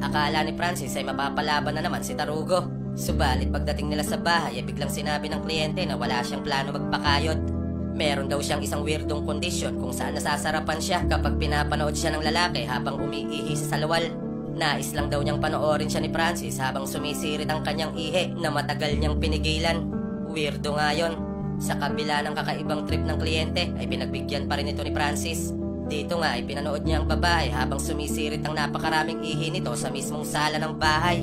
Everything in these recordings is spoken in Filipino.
Akala ni Francis ay mapapalaban na naman si Tarugo. Subalit pagdating nila sa bahay ay biglang sinabi ng kliyente na wala siyang plano magpakayod. Meron daw siyang isang weirdong kondisyon kung saan nasasarapan siya kapag pinapanood siya ng lalaki habang umiihi sa salawal. Nais lang daw niyang panoorin siya ni Francis habang sumisirit ang kanyang ihi na matagal niyang pinigilan. Weirdo nga yun. Sa kabila ng kakaibang trip ng kliyente ay pinagbigyan pa rin ito ni Francis. Dito nga ay pinanood niya ang babae habang sumisirit ang napakaraming ihi nito sa mismong sala ng bahay.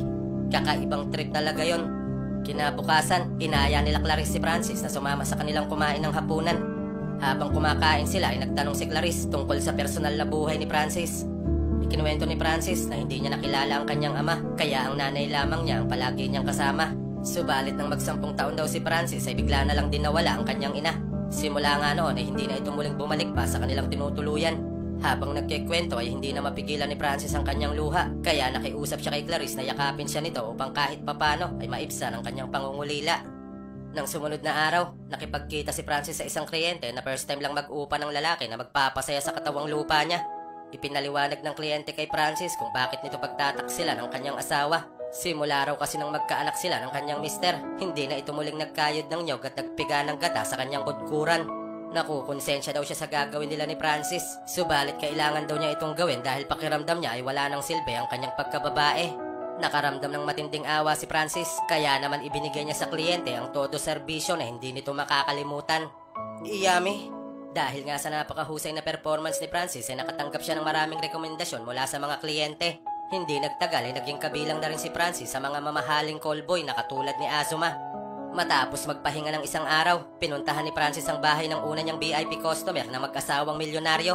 Kakaibang trip talaga yon. Kinabukasan, inaya nila Clarice si Francis na sumama sa kanilang kumain ng hapunan. Habang kumakain sila ay nagtanong si Clarice tungkol sa personal na buhay ni Francis. Ikinuwento ni Francis na hindi niya nakilala ang kanyang ama, kaya ang nanay lamang niya ang palagi niyang kasama. Subalit nang mag-10 taon daw si Francis ay bigla na lang din nawala ang kanyang ina. Simula nga noon ay hindi na ito muling bumalik pa sa kanilang tinutuluyan. Habang nagkikwento ay hindi na mapigilan ni Francis ang kanyang luha, kaya nakiusap siya kay Clarice na yakapin siya nito upang kahit papano ay maibsan ang kanyang pangungulila. Nang sumunod na araw, nakipagkita si Francis sa isang kliyente na first time lang mag-upa ng lalaki na magpapasaya sa katawang lupa niya. Ipinaliwanag ng kliyente kay Francis kung bakit nito pagtataksila ng kanyang asawa. Simula raw kasi nang magkaanak sila ng kanyang mister, hindi na ito muling nagkayod ng nyog at nagpiga ng gata sa kanyang kudkuran. Nakukonsensya daw siya sa gagawin nila ni Francis, subalit kailangan daw niya itong gawin dahil pakiramdam niya ay wala nang silbi ang kanyang pagkababae. Nakaramdam ng matinding awa si Francis, kaya naman ibinigay niya sa kliyente ang todo serbisyo na hindi nito makakalimutan. Iyami! Dahil nga sa napakahusay na performance ni Francis ay nakatanggap siya ng maraming rekomendasyon mula sa mga kliyente. Hindi nagtagal ay naging kabilang na rin si Francis sa mga mamahaling callboy na katulad ni Azuma. Matapos magpahinga ng isang araw, pinuntahan ni Francis ang bahay ng una niyang VIP customer na mag-asawang milyonaryo.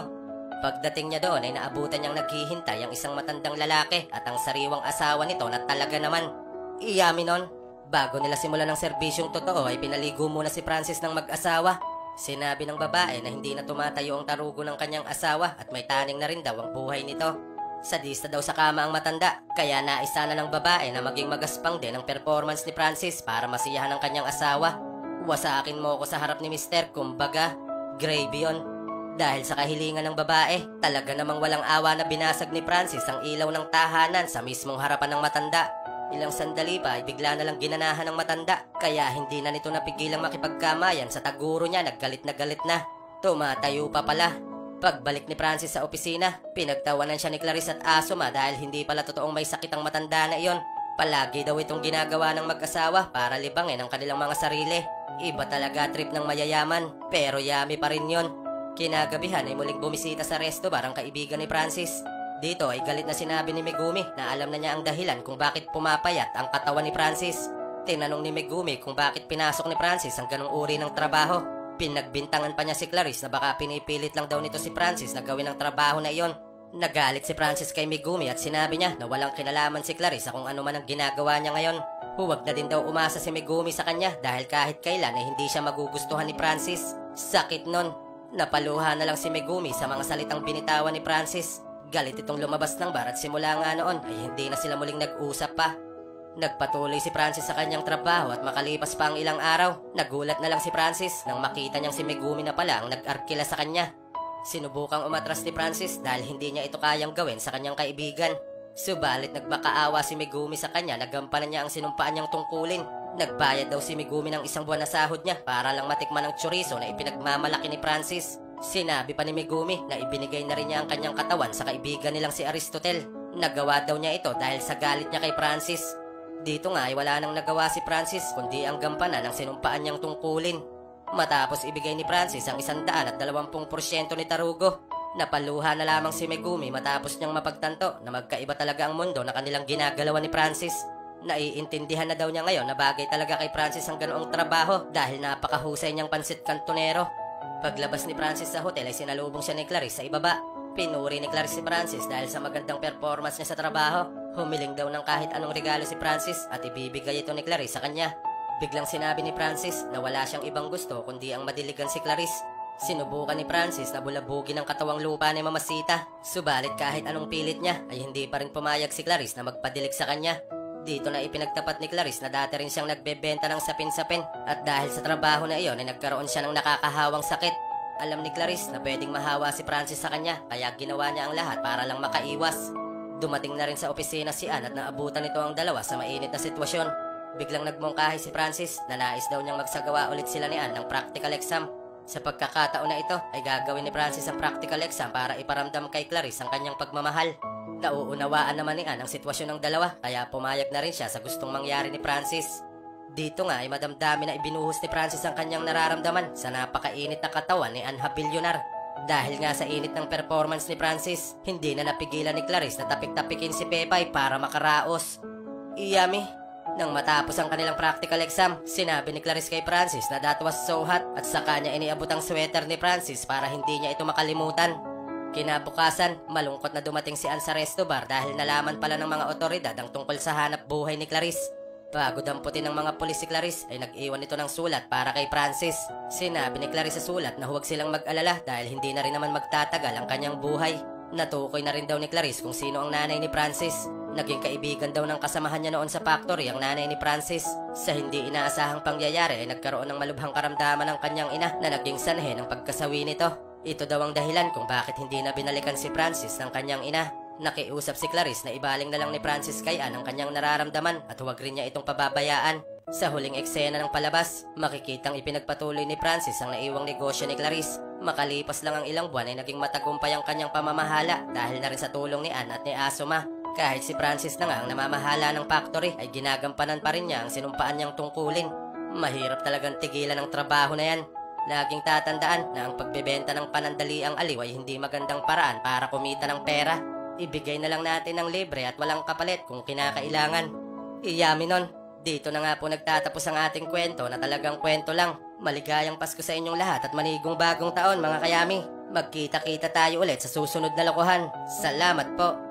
Pagdating niya doon ay naabutan niyang naghihintay ang isang matandang lalaki at ang sariwang asawa nito na talaga naman. Iyami nun. Bago nila simulan ng serbisyong totoo ay pinaligo muna si Francis ng mag-asawa. Sinabi ng babae na hindi na tumatayo ang tarugo ng kanyang asawa at may taning na rin daw ang buhay nito. Sadista daw sa kama ang matanda, kaya naisa na ng babae na maging magaspang din ang performance ni Francis para masiyahan ang kanyang asawa. Wasakin mo ko sa harap ni Mister, kumbaga, gravy yun. Dahil sa kahilingan ng babae, talaga namang walang awa na binasag ni Francis ang ilaw ng tahanan sa mismong harapan ng matanda. Ilang sandali pa ay bigla na lang ginanahan ng matanda, kaya hindi na nito napigilang makipagkamayan sa taguro niya, naggalit na galit na. Tumatayo pa pala. Pagbalik ni Francis sa opisina, pinagtawanan siya ni Clarice at Azuma dahil hindi pala totoong may sakit ang matanda na iyon. Palagi daw itong ginagawa ng mag-asawa para libangin ang kanilang mga sarili. Iba talaga trip ng mayayaman, pero yummy pa rin yun. Kinagabihan ay muling bumisita sa resto bar ang kaibigan ni Francis. Dito ay galit na sinabi ni Megumi na alam na niya ang dahilan kung bakit pumapayat ang katawan ni Francis. Tinanong ni Megumi kung bakit pinasok ni Francis ang ganong uri ng trabaho. Pinagbintangan pa niya si Clarice na baka pinipilit lang daw nito si Francis na gawin ang trabaho na iyon. Nagalit si Francis kay Megumi at sinabi niya na walang kinalaman si Clarice sa kung ano man ang ginagawa niya ngayon. Huwag na din daw umasa si Megumi sa kanya dahil kahit kailan ay hindi siya magugustuhan ni Francis. Sakit nun. Napaluha na lang si Megumi sa mga salitang binitawan ni Francis. Galit itong lumabas ng bar at simula nga noon ay hindi na sila muling nag-usap pa. Nagpatuloy si Francis sa kanyang trabaho at makalipas pa ang ilang araw, nagulat na lang si Francis nang makita niyang si Megumi na pala ang nag-arkila sa kanya. Sinubukang umatras ni Francis dahil hindi niya ito kayang gawin sa kanyang kaibigan. Subalit nagbakaawa si Megumi sa kanya, nagampanan niya ang sinumpaan niyang tungkulin. Nagbayad daw si Megumi ng 1 buwan na sahod niya para lang matikman ang chorizo na ipinagmamalaki ni Francis. Sinabi pa ni Megumi na ibinigay na rin niya ang kanyang katawan sa kaibigan nilang si Aristotle. Nagawa daw niya ito dahil sa galit niya kay Francis. Dito nga ay wala nang nagawa si Francis kundi ang gampanan ng sinumpaan niyang tungkulin. Matapos ibigay ni Francis ang 120% ni Tarugo, napaluha na lamang si Megumi matapos niyang mapagtanto na magkaiba talaga ang mundo na kanilang ginagalawan ni Francis. Naiintindihan na daw niya ngayon na bagay talaga kay Francis ang ganoong trabaho dahil napakahusay niyang pansit kantonero. Paglabas ni Francis sa hotel ay sinalubong siya ni Clarice sa ibaba. Pinuri ni Clarice si Francis dahil sa magandang performance niya sa trabaho. Humiling daw ng kahit anong regalo si Francis at ibibigay ito ni Clarice sa kanya. Biglang sinabi ni Francis na wala siyang ibang gusto kundi ang madiligan si Clarice. Sinubukan ni Francis na bulabugin ang katawang lupa ni Mamasita. Subalit kahit anong pilit niya ay hindi pa rin pumayag si Clarice na magpadilig sa kanya. Dito na ipinagtapat ni Clarice na dati rin siyang nagbebenta ng sapin-sapin at dahil sa trabaho na iyon ay nagkaroon siya ng nakakahawang sakit. Alam ni Clarice na pwedeng mahawa si Francis sa kanya kaya ginawa niya ang lahat para lang makaiwas. Dumating na rin sa opisina si Ann at naabutan nito ang dalawa sa mainit na sitwasyon. Biglang nagmungkahi si Francis na nais daw niyang magsagawa ulit sila ni Ann ng practical exam. Sa pagkakataon na ito ay gagawin ni Francis ang practical exam para iparamdam kay Clarice ang kanyang pagmamahal. Nauunawaan naman ni Ann ang sitwasyon ng dalawa kaya pumayag na rin siya sa gustong mangyari ni Francis. Dito nga ay madamdami na ibinuhos ni Francis ang kanyang nararamdaman sa napakainit na katawan ni Ann Habilyonar. Dahil nga sa init ng performance ni Francis, hindi na napigilan ni Clarice na tapik-tapikin si Pepay para makaraos. Iyami, nang matapos ang kanilang practical exam, sinabi ni Clarice kay Francis na that was so hot at sa kanya iniabot ang sweater ni Francis para hindi niya ito makalimutan. Kinabukasan, malungkot na dumating si Ann sa resto bar dahil nalaman pala ng mga otoridad ang tungkol sa hanap buhay ni Clarice. Bago damputin ng mga pulis si Clarice ay nag-iwan ito ng sulat para kay Francis. Sinabi ni Clarice sa sulat na huwag silang mag-alala dahil hindi na rin naman magtatagal ang kanyang buhay. Natukoy na rin daw ni Clarice kung sino ang nanay ni Francis. Naging kaibigan daw ng kasamahan niya noon sa factory ang nanay ni Francis. Sa hindi inaasahang pangyayari ay nagkaroon ng malubhang karamdaman ng kanyang ina na naging sanhe ng pagkasawi nito. Ito daw ang dahilan kung bakit hindi na binalikan si Francis ng kanyang ina. Nakiusap si Clarice na ibaling na lang ni Francis kay Ann ang kanyang nararamdaman at huwag rin niya itong pababayaan. Sa huling eksena ng palabas, makikitang ipinagpatuloy ni Francis ang naiwang negosyo ni Clarice. Makalipas lang ang ilang buwan ay naging matagumpay ang kanyang pamamahala dahil na rin sa tulong ni Ann at ni Asuma. Kahit si Francis na nga ang namamahala ng factory ay ginagampanan pa rin niya ang sinumpaan niyang tungkulin. Mahirap talagang tigilan ang trabaho na yan. Laging tatandaan na ang pagbebenta ng panandaliang aliw ay hindi magandang paraan para kumita ng pera. Ibigay na lang natin ng libre at walang kapalit kung kinakailangan. Iyami nun. Dito na nga po nagtatapos ang ating kwento na talagang kwento lang. Maligayang Pasko sa inyong lahat at manigong bagong taon mga kayami. Magkita-kita tayo ulit sa susunod na lokohan. Salamat po.